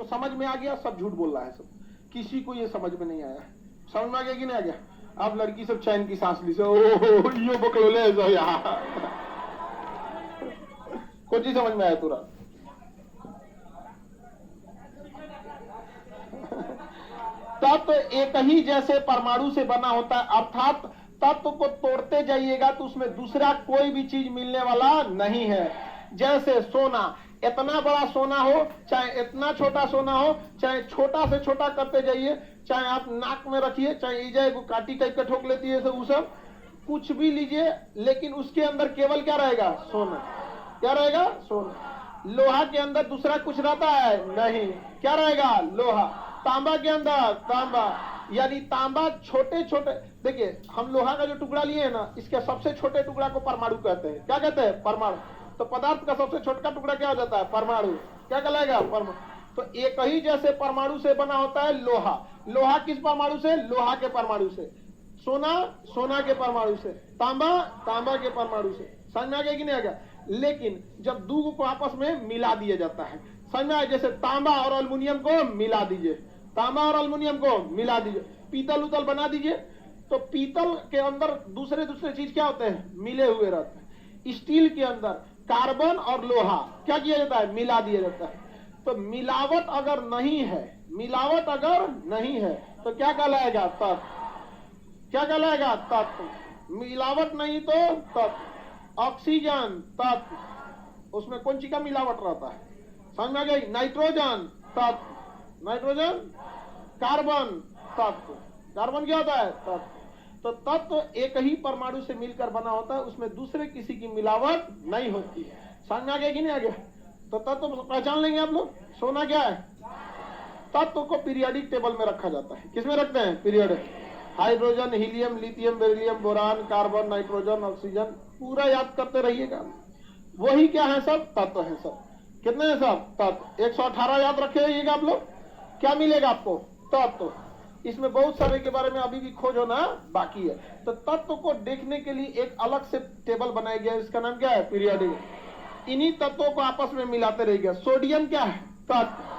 समझ में आ गया, सब झूठ बोल रहा है सब, किसी को ये समझ में नहीं आया। समझ में आ गया कि नहीं आ गया? आप लड़की सब चैन की सांस ली से ओ यो बकलोले ऐसा यहाँ कुछ ही समझ में आया तुरंत। तत्व एक ही जैसे परमाणु से बना होता है, अर्थात तत्व को तोड़ते जाइएगा तो उसमें दूसरा कोई भी चीज मिलने वाला नहीं है। जैसे सोना, इतना बड़ा सोना हो चाहे इतना छोटा सोना हो, चाहे छोटा से छोटा करते जाइए, चाहे आप नाक में रखिए, चाहे ईजा को काटी टाइप का ठोक लेती है वो सब, कुछ भी लीजिए, लेकिन उसके अंदर केवल क्या रहेगा? सोना। क्या रहेगा? सोना। लोहा के अंदर दूसरा कुछ रहता है? नहीं। क्या रहेगा? लोहा। तांबा के अंदर तांबा, यानी तांबा छोटे छोटे, देखिए हम लोहा का जो टुकड़ा लिए है ना, इसके सबसे छोटे टुकड़ा को परमाणु कहते हैं। क्या कहते हैं? परमाणु। तो पदार्थ का सबसे छोटा टुकड़ा क्या हो जाता है? परमाणु। क्या कहलाएगा? परमाणु। तो एक ही जैसे परमाणु से बना होता है लोहा। लोहा किस परमाणु से? लोहा के परमाणु से। सोना, सोना के परमाणु से। तांबा, तांबा के परमाणु से। समझ में आ गया कि नहीं आ गया? लेकिन जब दो को आपस में मिला दिया जाता है, समझ में आया? जैसे तांबा और एल्युमिनियम को मिला दीजिए, तांबा और एल्युमिनियम को मिला दीजिए, पीतल उतल बना दीजिए, तो पीतल के अंदर दूसरे दूसरे चीज क्या होते हैं? मिले हुए रहते हैं। स्टील के अंदर कार्बन और लोहा क्या किया जाता है? मिला दिया जाता है। तो मिलावट अगर नहीं है, मिलावट अगर नहीं है तो क्या कहलाएगा? तत्व। क्या कहलाएगा? तत्व। मिलावट नहीं तो तत्व। ऑक्सीजन तत्व, उसमें कौन सी का मिलावट रहता है? समझ में आ गई? नाइट्रोजन तत्व, नाइट्रोजन। कार्बन तत्व, कार्बन क्या होता है? तत्व। तो तत्व एक ही परमाणु से मिलकर बना होता है, उसमें दूसरे किसी की मिलावट नहीं होती है। समझ में आ गया कि नहीं आ गया? तो तत्व पहचान लेंगे आप लोग। सोना क्या है? तत्व को पीरियोडिक टेबल में रखा जाता है। किसमें रखते हैं? Periodic. Hydrogen, helium, lithium, beryllium, boron, carbon, nitrogen, oxygen, पूरा याद करते रहिएगा। वही क्या है? सब तत्व है। सब कितने हैं? सब तत्व। 118 याद रखे रहिएगा आप लोग। क्या मिलेगा आपको? तत्व। इसमें बहुत सारे के बारे में अभी भी खोज होना बाकी है। तो तत्व को देखने के लिए एक अलग से टेबल बनाया गया है, इसका नाम क्या है? पीरियोडिक। इन्हीं तत्वों को आपस में मिलाते रहिएगा। सोडियम क्या है? तत्व।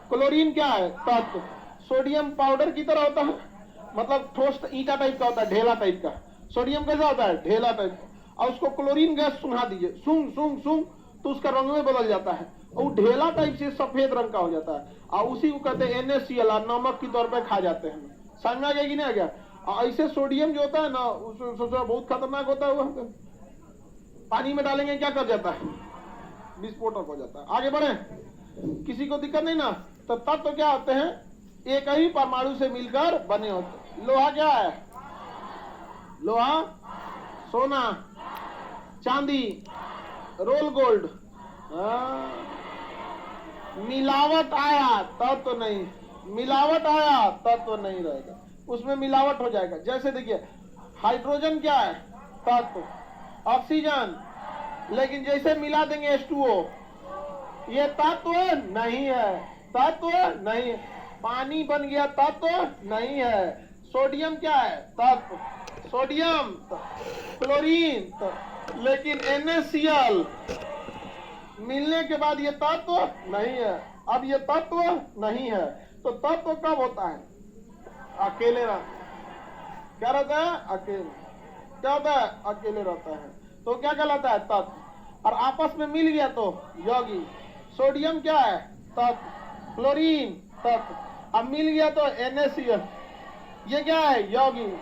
क्लोरीन क्या है? तत्व। सोडियम पाउडर की तरह होता है, मतलब ठोस ईंटा टाइप का होता है, ढेला टाइप का। सोडियम कैसा होता है? ढेला टाइप का। और उसको क्लोरीन गैस सुंघा दीजिए, सूंघ सूंघ सूंघ, तो उसका रंग में बदल जाता है और ढेला टाइप से सफेद रंग का हो जाता है, और उसी को कहते हैं NaCl, नमक के तौर पे खा जाते हैं। समझ में आ गया कि नहीं आ गया? ऐसे सोडियम जो होता है ना, बहुत खतरनाक होता है। वो पानी में डालेंगे क्या कर जाता है? विस्फोटक हो जाता है। आगे बढ़े, किसी को दिक्कत नहीं ना? तो तत्व क्या होते हैं? एक ही परमाणु से मिलकर बने होते हैं। लोहा क्या है? लोहा, सोना, चांदी, रोल गोल्ड। मिलावट आया तत्व नहीं, मिलावट आया तत्व नहीं रहेगा, उसमें मिलावट हो जाएगा। जैसे देखिए हाइड्रोजन क्या है? तत्व। ऑक्सीजन, लेकिन जैसे मिला देंगे H2O, ये तत्व नहीं है, तत्व नहीं है। पानी बन गया, तत्व नहीं है। सोडियम क्या है? तत्व। सोडियम, क्लोरीन, लेकिन NaCl मिलने के बाद ये तत्व नहीं है। अब ये तत्व नहीं है, तो तत्व कब होता है? अकेले रहता। क्या रहता है? अकेले। क्या होता है? अकेले रहता है, तो क्या कहलाता है? तत्व। और आपस में मिल गया तो यौगिक। सोडियम क्या है? तत्व। क्लोरीन तत्व। अब मिल गया तो NaCl, ये क्या है? यौगिक।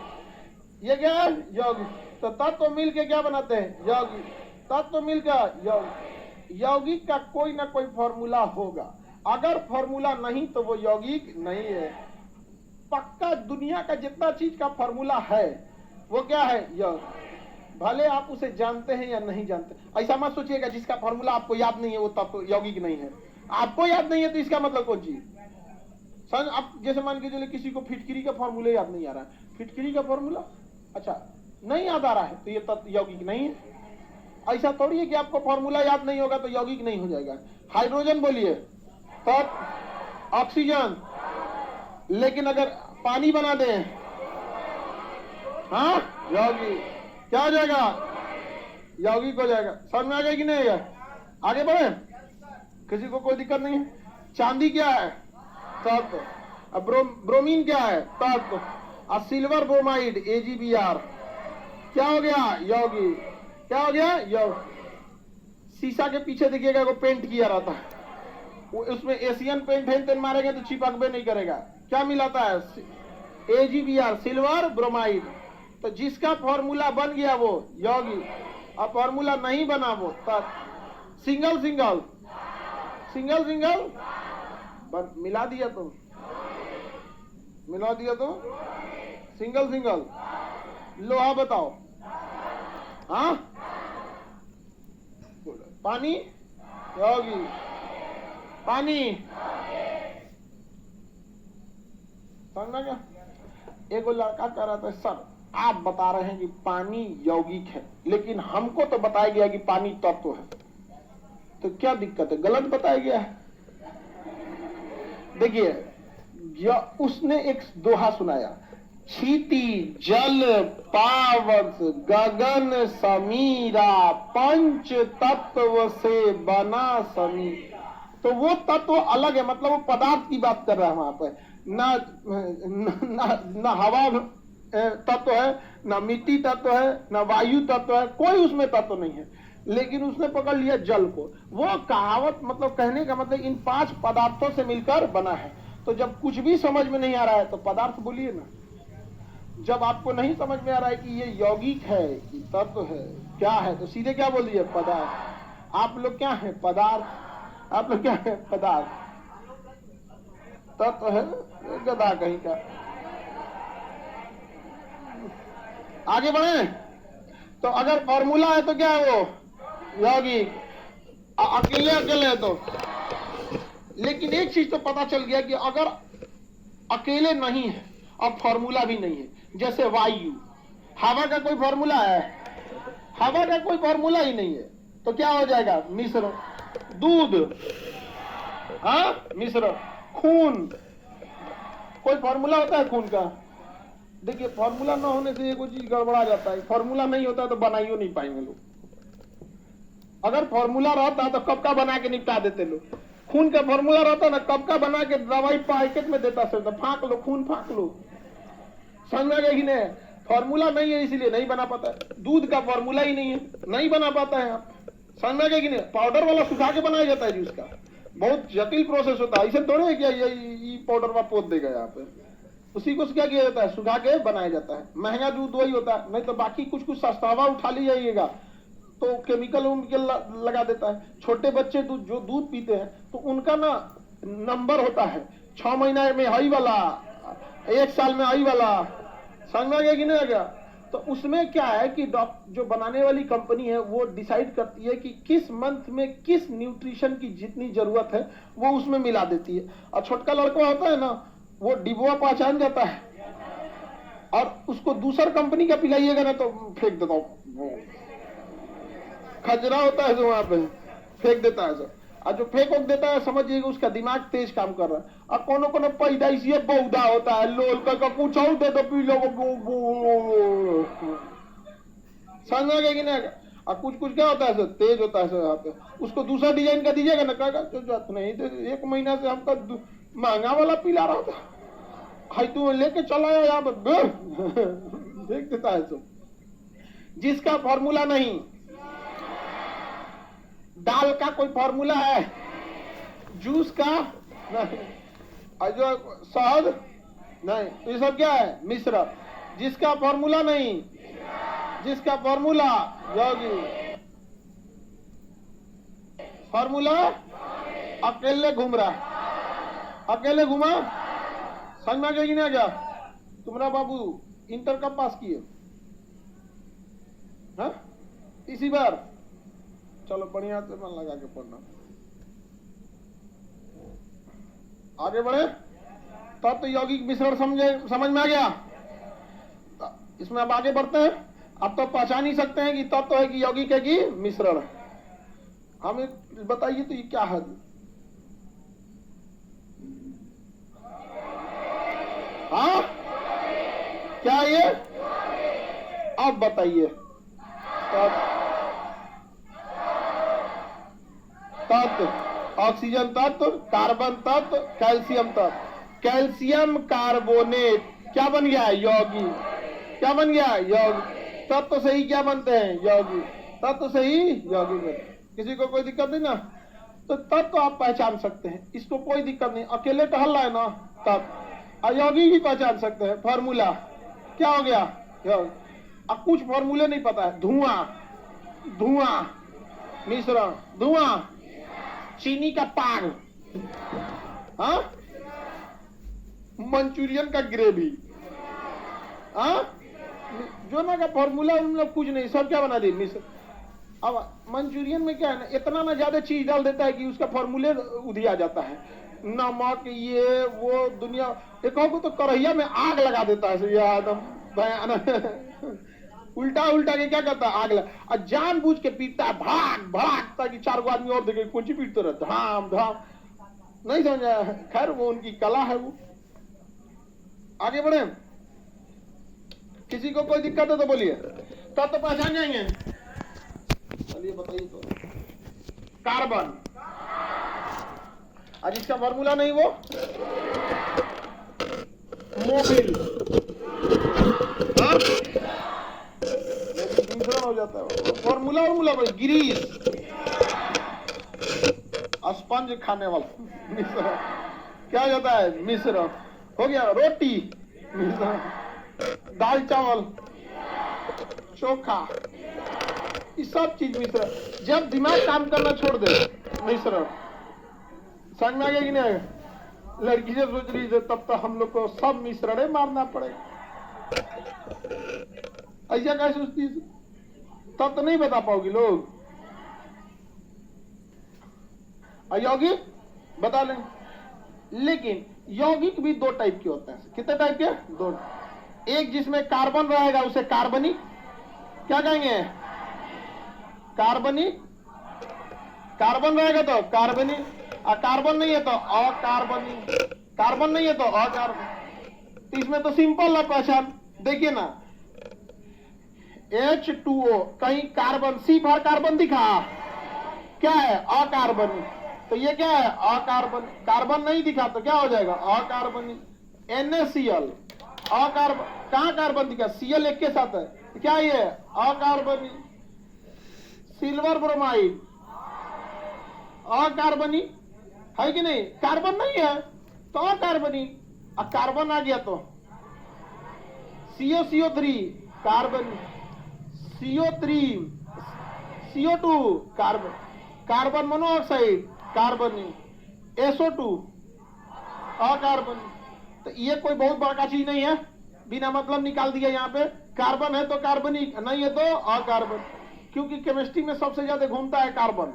ये क्या है? यौगिक। तो तत्व मिल के क्या बनाते हैं? यौगिक। तत्व मिलकर यौगिक। यौगिक का कोई ना कोई फॉर्मूला होगा, अगर फॉर्मूला नहीं तो वो यौगिक नहीं है। पक्का दुनिया का जितना चीज का फॉर्मूला है वो क्या है? यौगिक। भले आप उसे जानते हैं या नहीं जानते। ऐसा मत सोचिएगा जिसका फॉर्मूला आपको याद नहीं है वो तत्व यौगिक नहीं है। आपको याद नहीं है तो इसका मतलब कौन चीज? समझ, आप जैसे मान के चलिए किसी को फिटकरी का फॉर्मूला याद नहीं आ रहा है, फिटकरी का फॉर्मूला अच्छा नहीं याद आ रहा है तो ये तत्व यौगिक नहीं है। ऐसा थोड़ी है कि आपको फॉर्मूला याद नहीं होगा तो यौगिक नहीं हो जाएगा। हाइड्रोजन बोलिए, तत्व। ऑक्सीजन, लेकिन अगर पानी बना दें, हाँ यौगिक। क्या हो जाएगा? यौगिक हो जाएगा। समझ में आ गया कि नहीं आएगा? आगे बढ़े, किसी को कोई दिक्कत नहीं है। चांदी क्या है? तत्व। अब ब्रोमीन क्या है? तत्व। और सिल्वर ब्रोमाइड AgBr क्या हो गया? यौगिक। क्या हो गया? यौगिक। शीशा के पीछे देखिएगा वो पेंट किया रहता है, उसमें एशियन पेंट है, तेल मारेंगे तो चिपकबे नहीं करेगा। क्या मिलाता है? AgBr, silver bromide. तो जिसका फॉर्मूला बन गया वो यौगिक, और फॉर्मूला नहीं बना वो तत्व। सिंगल सिंगल सिंगल सिंगल मिला दिया तो सिंगल सिंगल। लोहा बताओ। हाँ, पानी यौगिक, पानी। समझना क्या? एक लड़का कह रहा था सर आप बता रहे हैं कि पानी यौगिक है, लेकिन हमको तो बताया गया कि पानी तत्व है, तो क्या दिक्कत है? गलत बताया गया है। देखिए, उसने एक दोहा सुनाया, क्षिति जल पावक गगन समीरा पंच तत्व से बना समीर। तो वो तत्व अलग है, मतलब वो पदार्थ की बात कर रहा है वहां पर। ना हवा तत्व है, ना मिट्टी तत्व है, ना वायु तत्व है, कोई उसमें तत्व नहीं है, लेकिन उसने पकड़ लिया जल को। वो कहावत मतलब कहने का मतलब इन 5 पदार्थों से मिलकर बना है। तो जब कुछ भी समझ में नहीं आ रहा है तो पदार्थ बोलिए ना। जब आपको नहीं समझ में आ रहा है कि ये यौगिक है कि तत्व है क्या है, तो सीधे क्या बोल दिए? पदार्थ। आप लोग क्या है? पदार्थ। आप लोग क्या है? पदार्थ। तत्व है गधा कहीं का। आगे बढ़े तो अगर फॉर्मूला है तो क्या है वो? यौगिक। अकेले अकेले है तो। लेकिन एक चीज तो पता चल गया कि अगर अकेले नहीं है और फॉर्मूला भी नहीं है, जैसे वायु, हवा का कोई फॉर्मूला है? हवा का कोई फॉर्मूला ही नहीं है, तो क्या हो जाएगा? मिश्र। दूध, हाँ मिश्र। खून, कोई फॉर्मूला होता है खून का? देखिए, फॉर्मूला ना होने से एक चीज गड़बड़ा जाता है। फॉर्मूला नहीं होता है तो बनाइयो नहीं पाएंगे लोग। अगर फॉर्मूला रहता तो कब का बना के निपटा देते लोग। खून का फॉर्मूला रहता ना, कब का बना के दवाई पैकेट में देता सर, तो फाँक लो, खून फाँक लो। समझ गए कि नहीं? फॉर्मूला नहीं है इसलिए नहीं बना पाता है। दूध का फॉर्मूला ही नहीं है, नहीं बना पाता है। आप समझ गए कि नहीं? पाउडर वाला सुखा के बनाया जाता है जी, उसका बहुत जटिल प्रोसेस होता है। ऐसे थोड़े है क्या ये पाउडर में पोत देगा यहाँ पे। उसी को क्या किया जाता है? सुखा के बनाया जाता है। महंगा दूध वही होता है, नहीं तो बाकी कुछ सस्तावा उठा ली जाइएगा तो केमिकल लगा देता है। छोटे बच्चे जो दूध पीते हैं तो उनका ना नंबर होता है, 6 महीना में आई वाला, 1 साल में आई वाला। समझ में गया कि नहीं आ गया? तो उसमें क्या है कि जो बनाने वाली कंपनी है वो डिसाइड करती है कि किस मंथ में किस न्यूट्रिशन की जितनी जरूरत है वो उसमें मिला देती है। और छोटका लड़का होता है ना, वो डिब्बा पहचान जाता है, और उसको दूसर कंपनी का पिलाइएगा ना तो फेंक देता हूँ। खजरा होता है जो वहां पे फेंक देता है सर। और जो फेंक देता है समझिएगा उसका दिमाग तेज काम कर रहा है। और कोनो कोनो पैदाइशी बौदा होता है, लोल का कुछ और दे दो पी लो, समझ गए कि नहीं? और कुछ क्या होता है सर, तेज होता है सर। यहाँ पे उसको दूसरा डिजाइन का दीजिएगा ना, कहेगा नहीं तो 1 महीना से हमका महंगा वाला पिला रहा था, हाई तू लेके चला यहाँ पर देख देता है सर। जिसका फॉर्मूला नहीं, दाल का कोई फॉर्मूला है, जूस का नहीं, और जो शहद नहीं, ये सब क्या है? मिश्र। जिसका फॉर्मूला नहीं, जिसका फॉर्मूला यौगिक। फॉर्मूला अकेले घूम रहा, अकेले घूमा। समझ में गई ना? क्या तुम्हारा बाबू इंटर कब पास किए? हाँ, इसी बार। चलो बढ़िया से मन लगा के पढ़ना। आगे बढ़े। तब तो यौगिक मिश्रण समझ में आ गया। इसमें अब आगे बढ़ते हैं। अब तो पहचान ही सकते हैं कि तब तो है कि यौगिक है कि मिश्रण। हमें बताइए तो ये क्या है? हाँ, क्या ये? अब बताइए। तत्व, ऑक्सीजन तत्व, कार्बन तत्व, कैल्शियम तत्व। कैल्शियम कार्बोनेट क्या बन गया? यौगिक। क्या बन गया? यौगिक। तत्व सही क्या बनते हैं? यौगिक। तत्व सही यौगिक बनते हैं। किसी को कोई दिक्कत नहीं ना? तो तत्व आप पहचान सकते हैं, इसको कोई दिक्कत नहीं। अकेले टहल रहा है ना तब अयौगिक भी पहचान सकते हैं। फॉर्मूला क्या हो गया? यौगिक। अब कुछ फॉर्मूले नहीं पता है। धुआं, धुआं मिश्रण, धुआं, चीनी का पाग, हाँ, मंचूरियन का ग्रेवी, हाँ, जो ना का फॉर्मूला उन लोग कुछ नहीं, सब क्या बना दी? मिश्र। अब मंचूरियन में क्या है ना, इतना ना ज्यादा चीज डाल देता है कि उसका फॉर्मूले उधिया जाता है। नमक, ये वो, दुनिया एक को तो कढ़ैया में आग लगा देता है एकदम भयानक। उल्टा उल्टा के क्या करता है? आग लगा, और जानबूझ के पीटता है, भाग भाग, ताकि 4 को आदमी और देखे कौन सी पीटते रहता, धाम धाम। नहीं समझा? खैर वो उनकी कला है। वो आगे बढ़े। किसी को कोई दिक्कत है तो बोलिए, तब तो पहचान जाएंगे। चलिए बताइए तो। कार्बन, और इसका फॉर्मूला नहीं वो मोबिल, हाँ, मिश्रण हो जाता है। फॉर्मूला भाई ग्रीस, स्पंज खाने वाला मिश्रण क्या हो जाता है? मिश्रण हो गया। रोटी मिश्रण, दाल चावल, चोखा, ये सब चीज मिश्रण। जब दिमाग काम करना छोड़ दे मिश्रण, समझ में आ गया कि नहीं? लड़की से सोच रही है तब तक हम लोग को सब मिश्रण मारना पड़ेगा। ऐसा क्या सोचती है? तब तो नहीं बता पाओगी लोग। अयौगिक बता लें, लेकिन यौगिक भी 2 टाइप के होते हैं। कितने टाइप के? 2। एक जिसमें कार्बन रहेगा उसे कार्बनिक क्या कहेंगे? कार्बनिक। कार्बन रहेगा तो कार्बनिक, और कार्बन नहीं है तो अकार्बनिक। कार्बन नहीं है तो अकार्बन। तो इसमें तो सिंपल है पहचान, देखिए ना, H2O, कहीं कार्बन, सी फॉर कार्बन दिखा, क्या है? अकार्बनिक। तो ये क्या है? अकार्बन। कार्बन नहीं दिखा तो क्या हो जाएगा? अकार्बनिक। NaCl, अकार्बन। कहां कार्बन दिखा? Cl एक के साथ है, क्या ये? अकार्बनिक। सिल्वर ब्रोमाइड, अकार्बनिक है कि नहीं? कार्बन नहीं है तो अकार्बनिक। अब कार्बन आ गया तो CO3 carbon, CO3, CO2 carbon, carbon monoxide कार्बनिक, SO2 अकार्बनिक। तो ये कोई बहुत बड़ा चीज नहीं है, बिना मतलब निकाल दिया। यहाँ पे कार्बन है तो कार्बनिक, नहीं है तो अकार्बन। क्योंकि केमिस्ट्री में सबसे ज्यादा घूमता है कार्बन।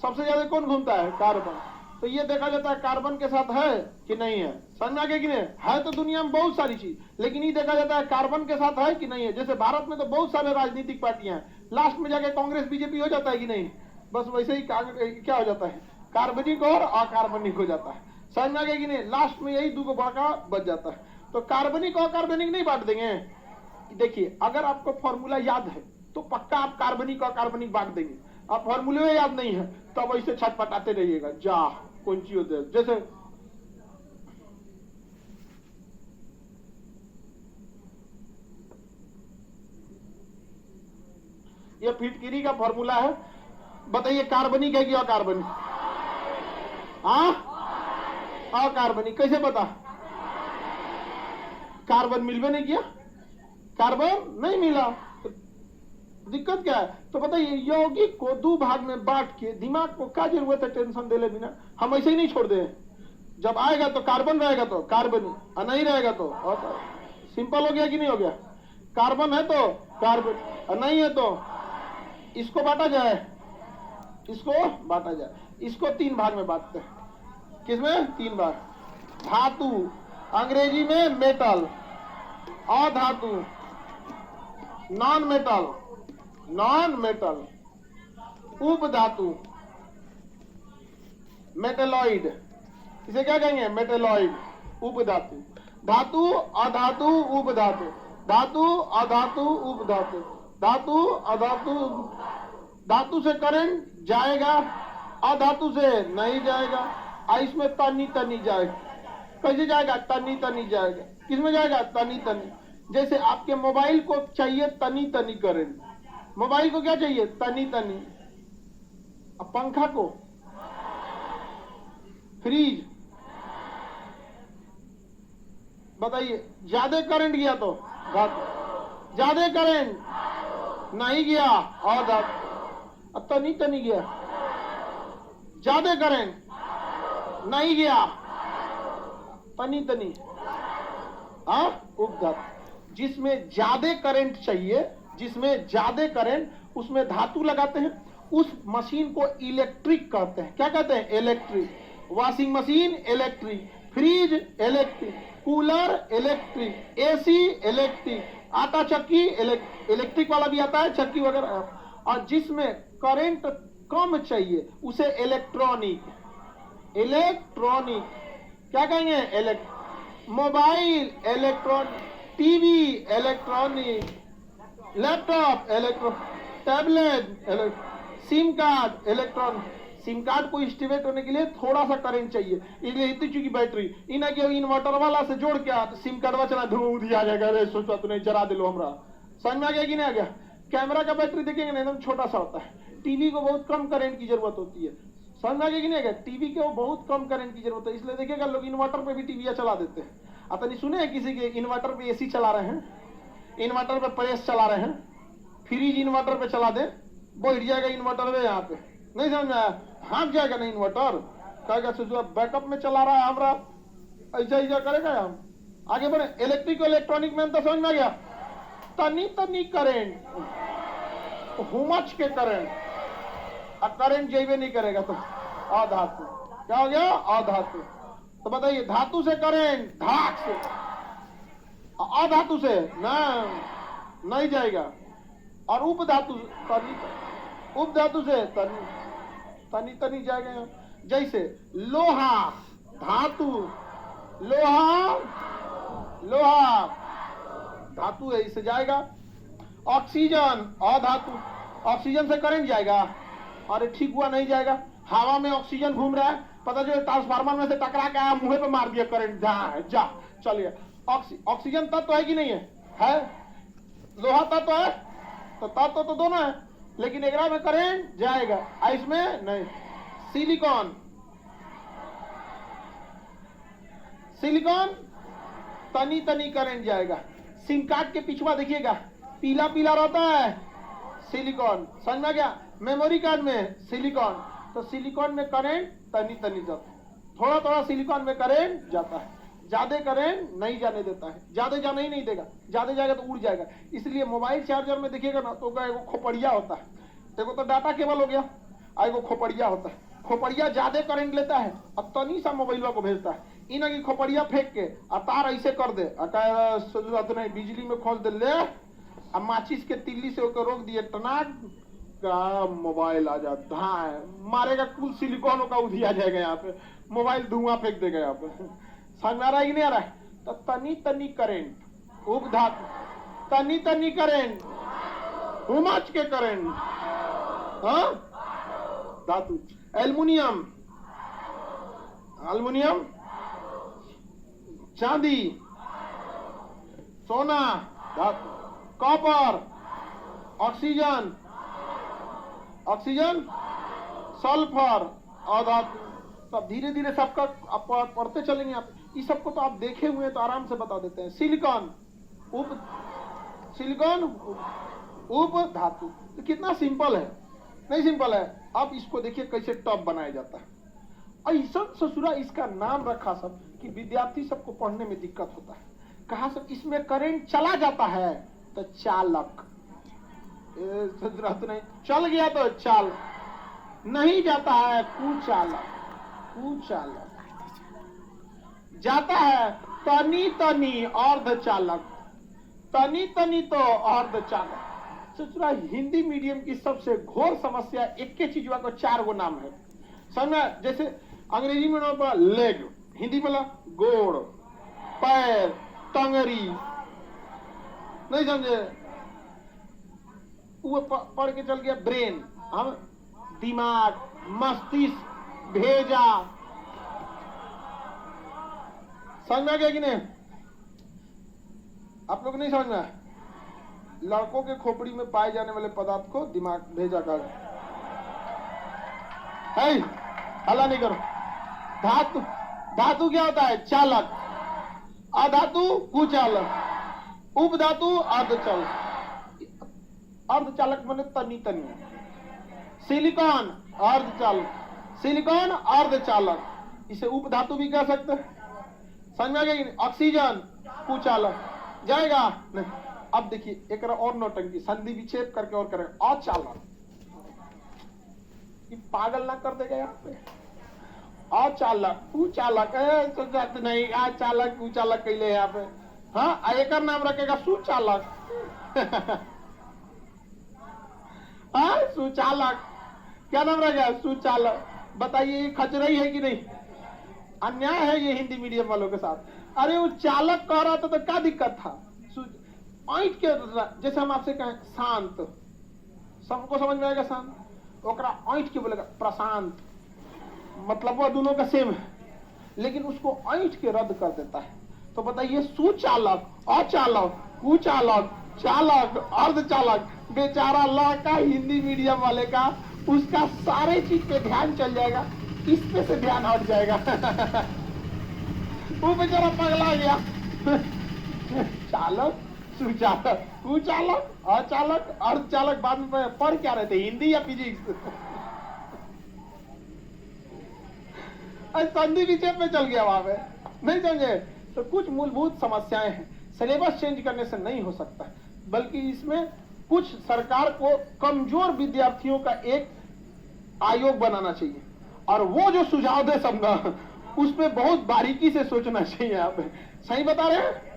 सबसे ज्यादा कौन घूमता है? कार्बन। तो ये देखा जाता है कार्बन के साथ है कि नहीं है। समझ में आ गया कि नहीं? है तो दुनिया में बहुत सारी चीज, लेकिन ये देखा जाता है कार्बन के साथ है कि नहीं है। जैसे भारत में तो बहुत सारे राजनीतिक पार्टियां हैं, लास्ट में जाके कांग्रेस बीजेपी हो जाता है कि नहीं? बस वैसे ही क्या हो जाता है? कार्बनिक और अकार्बनिक हो जाता है। समझ में आ गया कि नहीं? लास्ट में यही 2 बड़का बच जाता है। तो कार्बनिक और अकार्बनिक नहीं बांट देंगे। देखिए, अगर आपको फॉर्मूला याद है तो पक्का आप कार्बनिक और अकार्बनिक बांट देंगे। अब फॉर्मूले याद नहीं है तो अब ऐसे छटपटाते रहिएगा, जा कौन सी होते हैं। जैसे ये फिटकिरी का फॉर्मूला है, बताइए कार्बनिक है कि अकार्बनिक? हाँ, अकार्बनिक। कैसे पता? कार्बन मिलवे नहीं किया, कार्बन नहीं मिला, दिक्कत क्या है? तो बताइए, यौगिक को 2 भाग में बांट के दिमाग को क्या जरूरत है टेंशन दे ले बिना? हम ऐसे ही नहीं छोड़ दे। जब आएगा तो कार्बन रहेगा तो कार्बनिक, और नहीं रहेगा तो सिंपल हो गया कि नहीं हो गया? कार्बन है तो कार्बन, और नहीं है तो इसको बांटा जाए, इसको बांटा जाए। इसको 3 भाग में बांटते हैं। किसमें? 3 भाग। धातु, अंग्रेजी में मेटल, अधातु नॉन मेटल, नॉन मेटल, उपधातु मेटेलॉइड, इसे क्या कहेंगे? मेटेलॉइड, उपधातु। धातु, अधातु, उपधातु, धातु, अधातु, उपधातु, धातु, अधातु। धातु से करंट जाएगा, अधातु से नहीं जाएगा, और इसमें तनी तनी जाएगा। कैसे जाएगा? तनी तनी जाएगा। किसमें जाएगा? तनी तनी। जैसे आपके मोबाइल को चाहिए तनी तनी करंट, मोबाइल को क्या चाहिए? तनी तनी। अब पंखा को, फ्रिज, बताइए ज्यादा करंट गया तो धातु, ज्यादा करंट नहीं गया और धातु। तनी तनी गया, ज्यादा करंट नहीं गया, तनी तनी, हाँ उपधातु। जिसमें ज्यादा करंट चाहिए, जिसमें ज्यादा करंट, उसमें धातु लगाते हैं। उस मशीन को इलेक्ट्रिक कहते हैं। क्या कहते हैं? Electric. Washing machine electric, fridge electric, cooler electric, AC electric, आटा चक्की इलेक्ट्रिक वाला भी आता है, चक्की वगैरह। और जिसमें करंट कम चाहिए उसे इलेक्ट्रॉनिक। इलेक्ट्रॉनिक क्या कहेंगे? Mobile electronic, TV electronic, laptop electronic, tablet, SIM card electronic. SIM card को एक्टिवेट होने के लिए थोड़ा सा करंट चाहिए, इसलिए इतनी चुकी बैटरी इन्हें के इन्वर्टर वाला से जोड़ के सिम कार्ड चला धूम दिया जाएगा। अरे सोचो तो नहीं, जरा दिलो हमरा। समझ में आ गया कि नहीं आ गया? कैमरा का बैटरी देखेंगे ना, एकदम छोटा सा होता है। टीवी को बहुत कम करंट की जरूरत होती है। समझ में आ गया कि नहीं आ गया? टीवी को बहुत कम करंट की जरूरत है, इसलिए देखिएगा लोग इन्वर्टर पे भी टीवी चला देते हैं। आता नहीं सुने हैं किसी के इन्वर्टर पे एसी चला रहे हैं, इन्वर्टर पे प्रेस चला रहे हैं, फ्रिज इन्वर्टर पे चला दे, बैठ जाएगा इन्वर्टर में। यहाँ पे नहीं समझ में आया? हाँक जाएगा नहीं इन्वर्टर, कहेगा बैकअप में चला रहा है हमारा, ऐसा ऐसा करेगा। हम आगे बढ़े। इलेक्ट्रिक और इलेक्ट्रॉनिक में तो समझ में आ गया? तनी तनी करेंट, हुमच के करंट, करंट जेबे नहीं करेगा तो अधातु। क्या हो गया? अधातु। तो बताइए धातु से करेंट धाक से, अधातु से नहीं जाएगा। और उपधातु, उपधातु से तनी तनी तनी जाएगा। जैसे लोहा धातु, लोहा लोहा धातु है, इससे जाएगा। ऑक्सीजन अधातु, ऑक्सीजन से करंट जाएगा। अरे ठीक हुआ, नहीं जाएगा। हवा में ऑक्सीजन घूम रहा है, पता चले ट्रांसफार्मर में से टकरा के आया, मुंह पे मार दिया करंट, जा चलिए। ऑक्सीजन तत्व है कि नहीं है? लोहा तत्व है, तो तत्व तो दोनों है, लेकिन एक में करंट जाएगा, इसमें नहीं। सिलिकॉन, सिलिकॉन तनी तनी करंट जाएगा। सिम कार्ड के पिछवा देखिएगा पीला पीला रहता है, सिलिकॉन। समझ में आ गया? मेमोरी कार्ड में सिलिकॉन, तो सिलिकॉन में करंट तनी तनी जाता है, थोड़ा थोड़ा सिलिकॉन में करंट जाता है, ज्यादा करंट नहीं जाने देता है। ज्यादा जाने ही नहीं देगा, ज्यादा जाएगा तो उड़ जाएगा। इसलिए मोबाइल चार्जर में देखिएगा ना, तो एगो खोपड़िया होता है, देखो तो डाटा केबल हो गया, एगो खोपड़िया होता है। खोपड़िया ज्यादा करंट लेता है और तनी सा मोबाइल को भेजता है। इन की खोपड़िया फेंक के तार ऐसे कर दे, नहीं बिजली में खोल दे ले, अब माचिस के तिल्ली से होकर रोक दिए, टनाक का मोबाइल आ जाता है, मारेगा कुल सिलिकॉन का उधिया जाएगा। यहाँ पे मोबाइल धुआं फेंक देगा। यहाँ पे समझ में आ रहा है कि नहीं आ रहा है? तो तनी तनी करेंट, उपधातु, तनी तनी करेंट, हुमच के करेंट, हाँ धातु। एल्युमिनियम, एल्युमिनियम, चांदी, सोना धातु। कॉपर, ऑक्सीजन, ऑक्सीजन, सल्फर अधातु। तब धीरे धीरे सबका आप पढ़ते चलेंगे। आप इस सबको तो आप देखे हुए हैं, तो आराम से बता देते हैं। सिलिकॉन, उप, सिलिकॉन उप धातु। तो कितना सिंपल है, नहीं सिंपल है? अब इसको देखिए कैसे टॉप बनाया जाता है। ऐसा ससुरा इसका नाम रखा सब कि विद्यार्थी सबको पढ़ने में दिक्कत होता है। कहा सब इसमें करंट चला जाता है तो चालक, ससुरा तो नहीं चल गया तो चाल, नहीं जाता है कुचालक, कुचालक जाता है तनी तनी अर्धचालक, तनी तनी तो अर्धचालक। ससुरा हिंदी मीडियम की सबसे घोर समस्या एक के चीज को 4 गो नाम है। समझना? जैसे अंग्रेजी में नाम लेग, हिंदी में गोड़, पैर, टंगरी, नहीं समझे? वो पढ़ के चल गया ब्रेन, हम दिमाग, मस्तिष्क, भेजा, समझ में आ गया कि नहीं? आप लोग नहीं समझ में आया? लड़कों के खोपड़ी में पाए जाने वाले पदार्थ को दिमाग भेजा कर, हल्ला नहीं करो। धातु, धातु क्या होता है? चालक। अधातु कुचालक, उपधातु अर्धचालक। अर्धचालक माने तनी तनी। सिलिकॉन अर्धचालक, सिलिकॉन अर्धचालक, इसे उपधातु भी कह सकते हैं। समझ में आ गया? ऑक्सीजन कुचालक जाएगा नहीं। अब देखिए एक और नौटंकी, संधि विच्छेद करके और करें। अचालक, पागल ना कर देगा यहाँ पे। अचालक कुचालक नहीं, अचालक कुचालक कैले यहाँ पे। हाँ, एक नाम रखेगा सुचालक। हाँ, सुचालक क्या नाम रखेगा? सुचालक। बताइए ये खचरई है कि नहीं? अन्याय है ये हिंदी मीडियम वालों के साथ। अरे वो चालक कह रहा था तो क्या दिक्कत था? ऐंठ के, जैसे हम आपसे कहें शांत, सबको समझ में आएगा शांत, ओकरा ऐंठ के बोलेगा प्रशांत, मतलब वो दोनों का सेम है, लेकिन उसको ऐंठ के रद्द कर देता है। तो बताइए सुचालक, अचालक, कुचालक, चालक, अर्धचालक, बेचारा लड़का हिंदी मीडियम वाले का, उसका सारे चीज पे ध्यान चल जाएगा, इस पे से ध्यान हट जाएगा। वो बेचारा पगला गया। चालक, सुचालक, कुचालक, अचालक, अर्धचालक, बाद में पढ़ क्या रहते, हिंदी या फिजिक्स? संधि विच्छेद में चल गया वहां पे, नहीं समझे? तो कुछ मूलभूत समस्याएं हैं, सिलेबस चेंज करने से नहीं हो सकता, बल्कि इसमें कुछ सरकार को कमजोर विद्यार्थियों का एक आयोग बनाना चाहिए, और वो जो सुझाव दे सबका उसमें बहुत बारीकी से सोचना चाहिए। आप सही बता रहे हैं?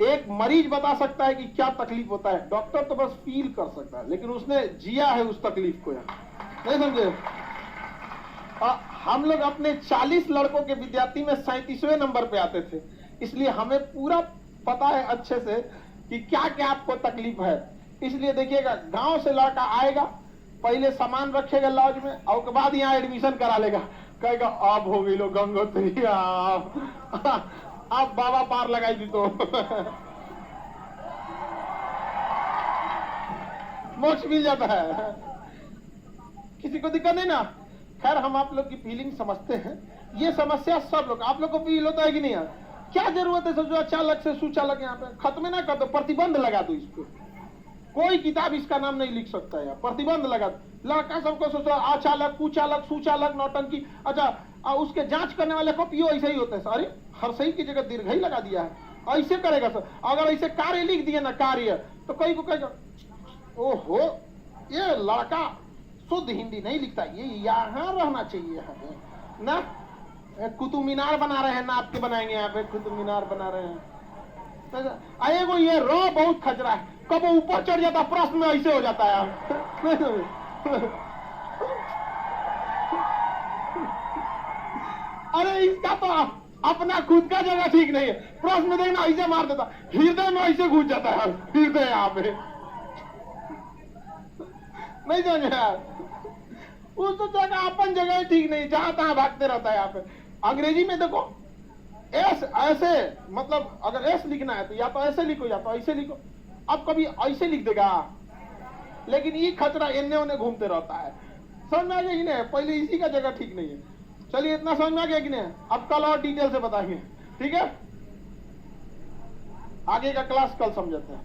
एक मरीज बता सकता है कि क्या तकलीफ होता है, डॉक्टर तो बस फील कर सकता है, लेकिन उसने जिया है उस तकलीफ को, यहाँ नहीं समझे? हम लोग अपने 40 लड़कों के विद्यार्थी में 37वें नंबर पे आते थे, इसलिए हमें पूरा पता है अच्छे से कि क्या क्या आपको तकलीफ है। इसलिए देखिएगा, गांव से लड़का आएगा, पहले सामान रखेगा लॉज में, और उसके बाद यहाँ एडमिशन करा लेगा, कहेगा अब हो गई लो गंगोत्री, आप बाबा पार लगाई दी तो मोक्ष मिल जाता है, किसी को दिक्कत नहीं ना। खैर, हम आप लोग की फीलिंग समझते हैं, ये समस्या सब लोग, आप लोग को फील होता है कि नहीं? क्या जरूरत है जो अचालक से सुचालक यहाँ पे खत्म ना कर दो, प्रतिबंध लगा दो इस पे, कोई किताब इसका नाम नहीं लिख सकता है, प्रतिबंध लगा दो। लड़का सबको सोच रहा अचालक, कुचालक, सुचालक, नौटंकी। अच्छा, उसके जांच करने वाले को पीओ ऐसे ही होते हैं, अरे हर सही की जगह दीर्घ ही लगा दिया है, ऐसे करेगा सर। अगर ऐसे कार्य लिख दिया ना, कार्य, तो कई को कहेगा ओहो ये लड़का शुद्ध हिंदी नहीं लिखता, ये यहाँ रहना चाहिए यहाँ पे ना। कुतुब मीनार बना रहे हैं ना, आपके बनाएंगे यहाँ पे कुतुब मीनार बना रहे हैं। आए को ये रो बहुत खचरा है, कब ऊपर चढ़ जाता प्रश्न में ऐसे हो जाता है। अरे इसका तो अपना खुद का जगह ठीक नहीं है, प्रश्न में देखना ऐसे मार देता, हृदय में ऐसे घुस जाता है, हृदय यहाँ पे नहीं समझे यार। उस तो जगह अपन जगह ठीक नहीं, जहां तहां भागते रहता है यहाँ पे। अंग्रेजी में देखो एस ऐसे, मतलब अगर एस लिखना है तो या तो ऐसे लिखो या तो ऐसे लिखो, अब कभी ऐसे लिख देगा, लेकिन ये खतरा इन्ने उन्हें घूमते रहता है। समझ में आ गया कि नहीं? पहले इसी का जगह ठीक नहीं है। चलिए इतना समझ में आ गया कि नहीं? अब कल और डिटेल से बताएंगे, ठीक है? आगे का क्लास कल समझते हैं।